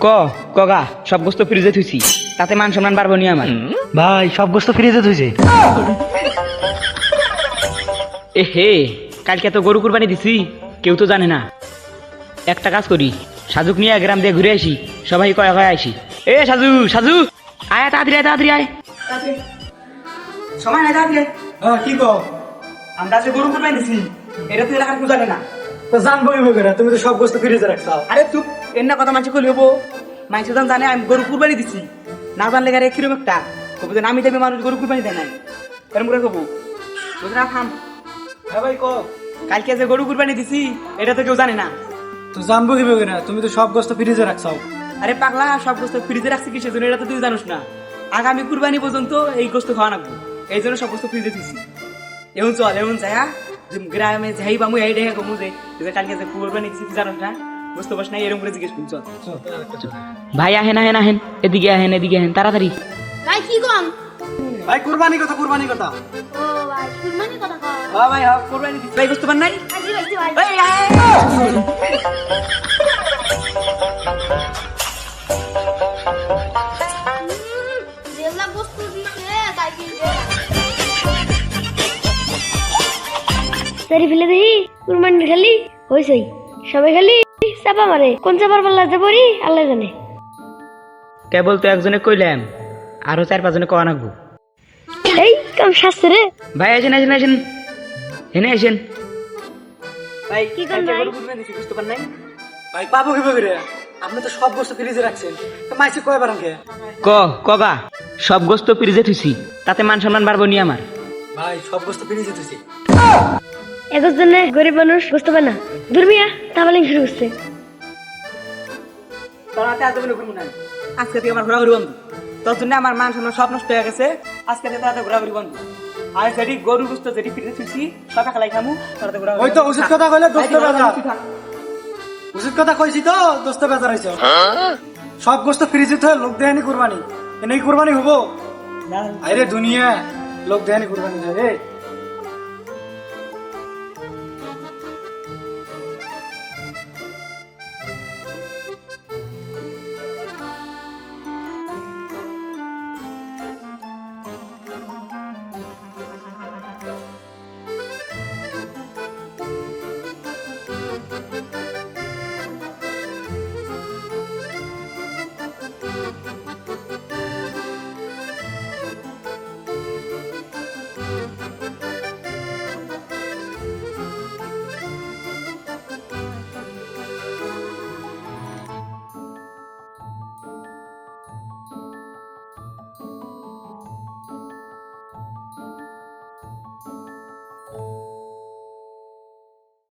ক কগা সব গোস্ত ফ্রিজে থুইছি, তাতে মান সম্মান বাড়বো নি আমার। ভাই সব গোস্ত ফ্রিজে থুইছে। এ হে, কালকে তো গরু কুরবানি দিছি, কেউ তো জানে না। একটা কাজ করি, সাজুক নিয়ে গ্রাম দিয়ে ঘুরে আসি, সবাই কয়ে কয়ে আসি। এ সাজু সাজু, আয় তাড়াতাড়ি আয়, তাড়াতাড়ি আয়। সময় নাই, তাড়াতাড়ি আয়। হ্যাঁ কি কও? আমরা যে গরু কুরবানি দিছি, এটা তো এলাকার কেউ জানে না। তো জানবোই না, তুমি তো সব গোস্ত ফ্রিজে রাখছো। আরে তুই এর না কথা মানুষ কলি হবো, মানুষ জানে আমি গরু কুরবানি দিছি, না জানলে গাড়ি কিরম একটা কবু যে নামি দেবে মানুষ গরু কুরবানি দেয় নাই, এরম করে কবু বুঝলা। থাম। হ্যাঁ ভাই কও। কালকে যে গরু কুরবানি দিছি, এটা তো কেউ জানে না। তো জানবো কিভাবে না, তুমি তো সব গোস্ত ফ্রিজে রাখছো। আরে পাগলা, সব গোস্ত ফ্রিজে রাখছি কিসের জন্য, এটা তো তুই জানিস না। আগামী কুরবানি পর্যন্ত এই গোস্ত খাওয়া রাখবো, এই জন্য সব গোস্ত ফ্রিজে দিচ্ছি। এমন চল, এমন যাই গ্রামে যাই বা মুই এই দেখে কমু যে কালকে যে কুরবানি দিছি, তুই জানিস না গোস্ত বস নাই, এরকম করে জিজ্ঞেস করি। চল ভাই, আহেন আহেন আহেন, এদিকে আহেন, এদিকে আহেন, তাড়াতাড়ি। ভাই কি কম? ভাই কুরবানি কথা, কুরবানি কথা। ও ভাই কুরবানি কথা কয়। হ্যাঁ ভাই, হ্যাঁ কুরবানি দিছি ভাই, গোস্ত পান নাই। আজি ভাই ভাই ভাই আয়। জেলা বস্তু দিছে তাই কি সারি ফেলে দেখি কুরবানি খালি হয়েছেই, সবাই খালি চাপা মারে, কোন চাপার পাল্লা যে পড়ি আল্লাহ জানে। কেবল তো একজনে কইলাম, আরো 4-5 জনে কওয়া নাকবো। এই কাম শাস্ত্রে রে। ভাই আসেন আসেন আসেন, এনে আসেন। ভাই কি করেন ভাই? গরু কুরবানি দিছি, গোস্ত পান নাই। ভাই পাবো কিভাবে রে? আপনি তো সব গোস্ত ফ্রিজে রাখছেন, তো মাইসে কয়বার আমাকে? কগা সব গোস্ত ফ্রিজে থুইছি, তাতে মান সম্মান বাড়বো নি আমার। ভাই সব গোস্ত ফ্রিজে থুইছে। এগোর জন্য গরিব মানুষ বুঝতে পারে না, দুর্মিয়া তাবালিং শুরু করছে। তোর হাতে আজ যাবে ঘুরবো না, আজকে থেকে আমার ঘোরাঘুরি বন্ধ। তোর জন্য আমার মান সম্মান সব নষ্ট হয়ে গেছে, আজকে থেকে তোর হাতে ঘোরাঘুরি বন্ধ। আর যেটি গরু গোস্ত যেটি ফ্রিজে থুইছি, সব খালাই খামু, তোর হাতে ঘোরাঘুরি। ওই তো উচিত কথা কইলে দোস্ত বাজার। উচিত কথা কইছি তো, দোস্ত বাজার হইছে। সব গোস্ত ফ্রিজে থয়ে লোক দেয়নি কুরবানি, এনেই কুরবানি হবো। আরে দুনিয়া লোক দেয়নি কুরবানি রে।